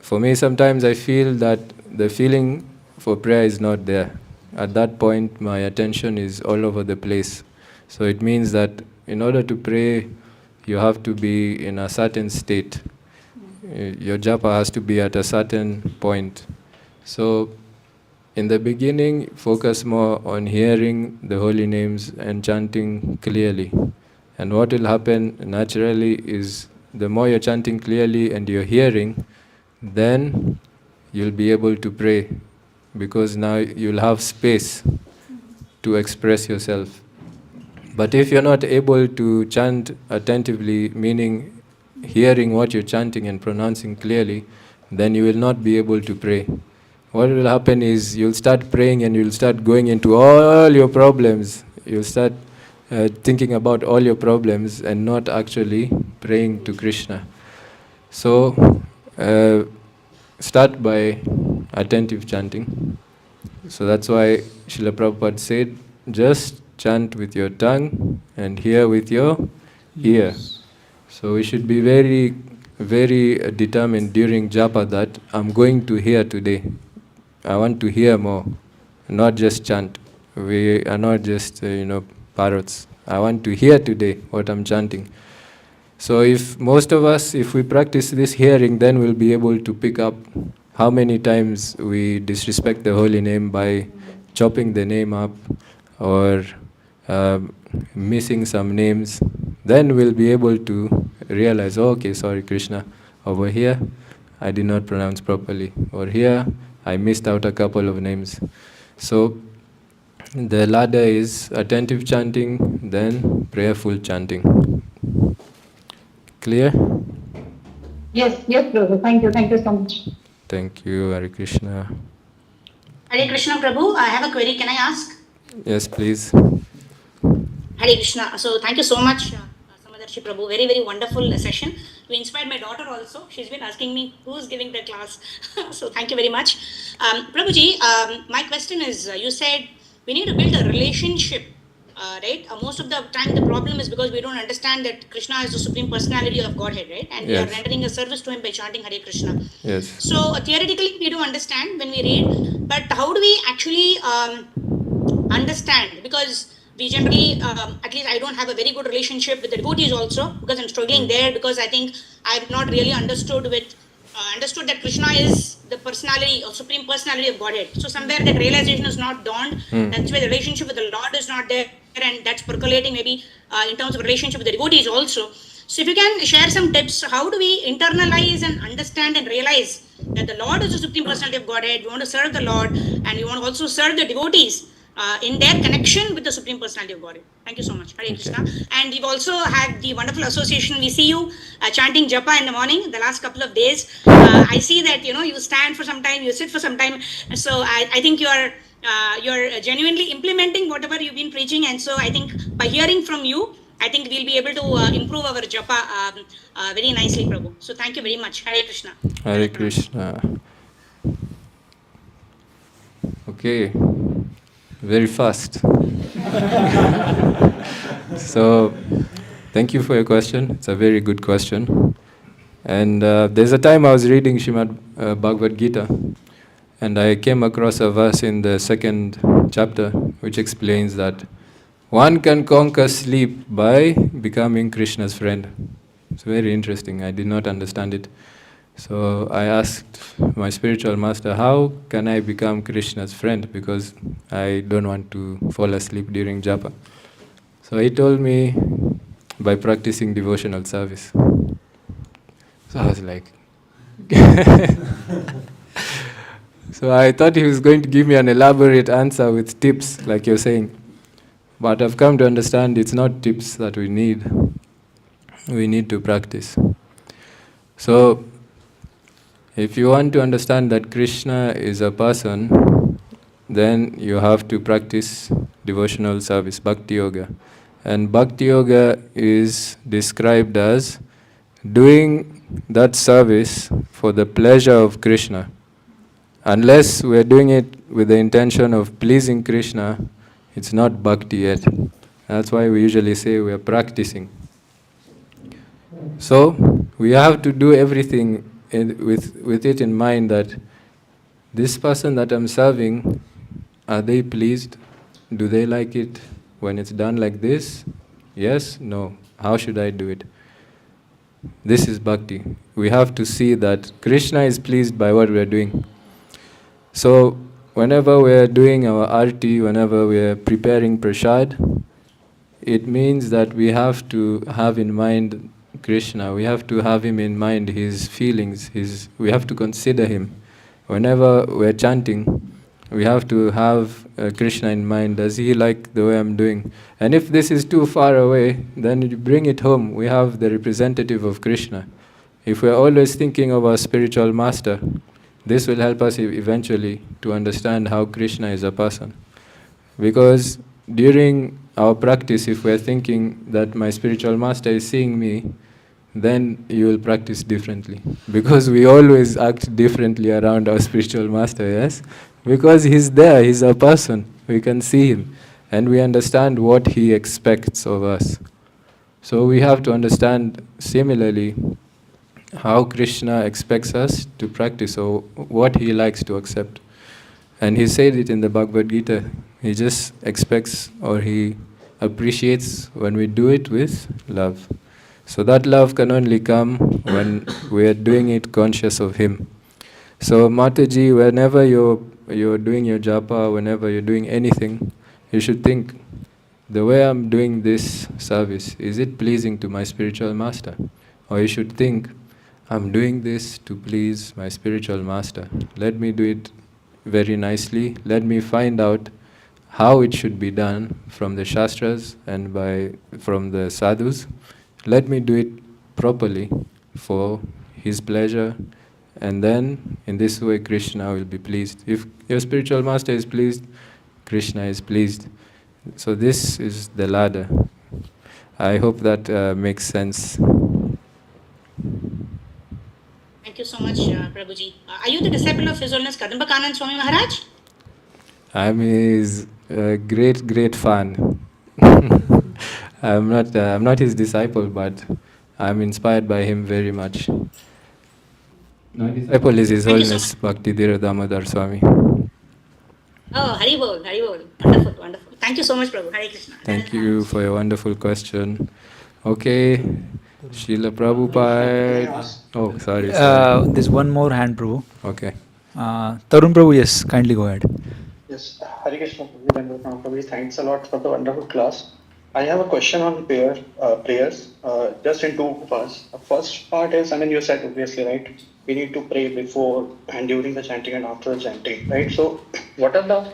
for me sometimes I feel that the feeling for prayer is not there. At that point, my attention is all over the place. So it means that in order to pray, you have to be in a certain state. Your japa has to be at a certain point. So in the beginning, focus more on hearing the holy names and chanting clearly. And what will happen naturally is the more you're chanting clearly and you're hearing, then you'll be able to pray, because now you'll have space to express yourself. But if you're not able to chant attentively, meaning hearing what you're chanting and pronouncing clearly, then you will not be able to pray. What will happen is you'll start praying and you'll start going into all your problems. You'll start thinking about all your problems and not actually praying to Krishna. So start by attentive chanting. So that's why Srila Prabhupada said, just chant with your tongue and hear with your ear. So we should be very, very determined during japa that I'm going to hear today. I want to hear more, not just chant. We are not just, parrots. I want to hear today what I'm chanting. So if most of us, if we practice this hearing, then we'll be able to pick up how many times we disrespect the holy name by chopping the name up or missing some names. Then we'll be able to realize, oh, okay, sorry Krishna, over here I did not pronounce properly, or here I missed out a couple of names. So the ladder is attentive chanting, then prayerful chanting. Clear? Yes, Prabhu. Thank you so much. Thank you, Hare Krishna. Hare Krishna, Prabhu. I have a query. Can I ask? Yes, please. Hare Krishna. So thank you so much, Samadarshi Prabhu. Very, very wonderful session. You inspired my daughter also. She's been asking me who's giving the class. So thank you very much. Prabhuji, my question is, you said we need to build a relationship, right? Most of the time the problem is because we don't understand that Krishna is the Supreme Personality of Godhead, right? And we are rendering a service to Him by chanting Hare Krishna. Yes. So theoretically we do understand when we read, but how do we actually understand? Because we generally, at least I don't have a very good relationship with the devotees also, because I'm struggling there, because I think I've not really understood that Krishna is the personality or Supreme Personality of Godhead. So somewhere that realization is not dawned. That's why the relationship with the Lord is not there, and that's percolating maybe in terms of relationship with the devotees also. So if you can share some tips, how do we internalize and understand and realize that the Lord is the Supreme Personality of Godhead, we want to serve the Lord, and we want to also serve the devotees in their connection with the Supreme Personality of Godhead. Thank you so much. Hare Krishna. And we've also had the wonderful association. We see you chanting japa in the morning the last couple of days. I see that you stand for some time, you sit for some time. So I think you're genuinely implementing whatever you've been preaching. And so I think by hearing from you, I think we'll be able to improve our japa very nicely, Prabhu. So thank you very much. Hare Krishna. Hare Krishna. Okay. Very fast. So, thank you for your question. It's a very good question. And there's a time I was reading Srimad Bhagavad Gita, and I came across a verse in the second chapter which explains that one can conquer sleep by becoming Krishna's friend. It's very interesting. I did not understand it. So I asked my spiritual master, how can I become Krishna's friend? Because I don't want to fall asleep during japa. So he told me by practicing devotional service. So I was like, so I thought he was going to give me an elaborate answer with tips, like you're saying. But I've come to understand it's not tips that we need. We need to practice. So, if you want to understand that Krishna is a person, then you have to practice devotional service, bhakti yoga. And bhakti yoga is described as doing that service for the pleasure of Krishna. Unless we are doing it with the intention of pleasing Krishna, it's not bhakti yet. That's why we usually say we are practicing. So, we have to do everything with it in mind that this person that I'm serving, are they pleased? Do they like it when it's done like this? Yes? No? How should I do it? This is bhakti. We have to see that Krishna is pleased by what we are doing. So, whenever we are doing our arti, whenever we are preparing prasad, it means that we have to have in mind Krishna, we have to have him in mind, his feelings, we have to consider him. Whenever we're chanting, we have to have Krishna in mind. Does he like the way I'm doing? And if this is too far away, then you bring it home. We have the representative of Krishna. If we're always thinking of our spiritual master, this will help us eventually to understand how Krishna is a person. Because during our practice, if we're thinking that my spiritual master is seeing me, then you will practice differently. Because we always act differently around our spiritual master, yes? Because he's there, he's a person, we can see him, and we understand what he expects of us. So we have to understand similarly how Krishna expects us to practice, or what he likes to accept. And he said it in the Bhagavad Gita, he just expects or he appreciates when we do it with love. So that love can only come when we are doing it conscious of him. So Mataji, whenever you're doing your japa, whenever you're doing anything, you should think, the way I'm doing this service, is it pleasing to my spiritual master? Or you should think, I'm doing this to please my spiritual master. Let me do it very nicely. Let me find out how it should be done from the Shastras and from the sadhus. Let me do it properly for his pleasure, and then in this way Krishna will be pleased. If your spiritual master is pleased, Krishna is pleased. So this is the ladder. I hope that makes sense. Thank you so much, Prabhuji. Are you the disciple of His Holiness Kadambakanand Swami Maharaj? I'm his great fan. I'm not his disciple, but I'm inspired by him very much. My disciple is His Holiness Bhakti Damodar Swami. Oh, Hari Bol, Hari Bol. Wonderful, wonderful. Thank you so much, Prabhu. Hare Krishna. Thank you for your wonderful question. Okay, Srila Prabhupada. Oh, sorry. There's one more hand, Prabhu. Okay. Tarun Prabhu, yes, kindly go ahead. Yes, Hare Krishna Prabhu, thanks a lot for the wonderful class. I have a question on prayers, just in two parts. The first part is, you said obviously, right, we need to pray before and during the chanting and after the chanting, right? So, what are the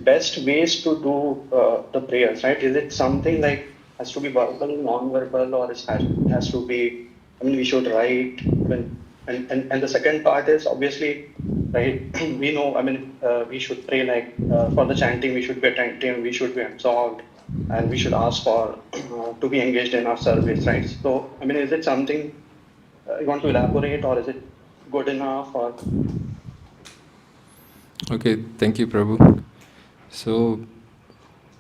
best ways to do the prayers, right? Is it something like has to be verbal, non-verbal, or it has to be, we should write, and the second part is obviously, right, we know, we should pray like for the chanting, we should be attentive, we should be absorbed, and we should ask for to be engaged in our service, right? So, is it something you want to elaborate, or is it good enough, or? Okay, thank you, Prabhu. So,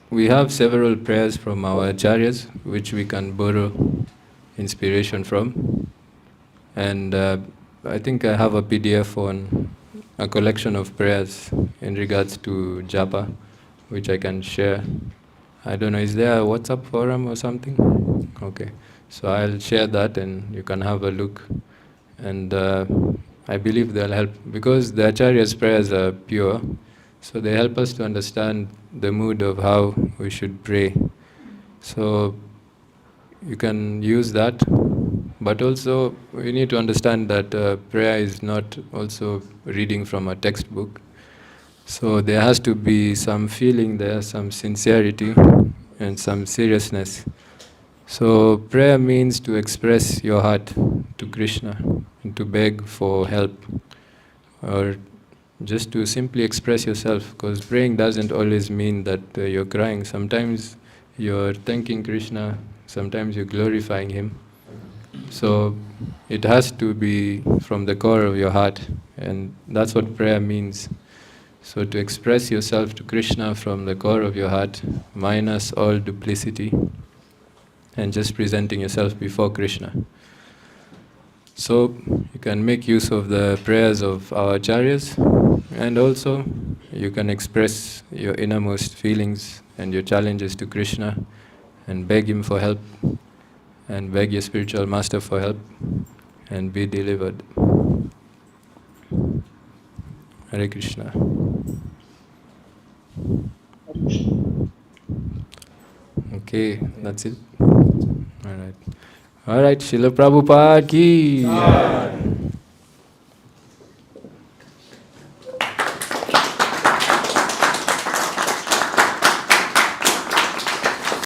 we have several prayers from our acharyas which we can borrow inspiration from. And I think I have a PDF on a collection of prayers in regards to japa, which I can share. I don't know, is there a WhatsApp forum or something? Okay, so I'll share that and you can have a look. And I believe they'll help, because the Acharya's prayers are pure, so they help us to understand the mood of how we should pray. So you can use that, but also we need to understand that prayer is not also reading from a textbook. So there has to be some feeling there, some sincerity and some seriousness. So prayer means to express your heart to Krishna and to beg for help, or just to simply express yourself, because praying doesn't always mean that you're crying. Sometimes you're thanking Krishna, sometimes you're glorifying Him. So it has to be from the core of your heart, and that's what prayer means. So to express yourself to Krishna from the core of your heart, minus all duplicity, and just presenting yourself before Krishna. So you can make use of the prayers of our acharyas, and also you can express your innermost feelings and your challenges to Krishna and beg Him for help, and beg your spiritual master for help, and be delivered. Hare Krishna. Okay, that's it. Alright. Alright, Srila Prabhupada ki.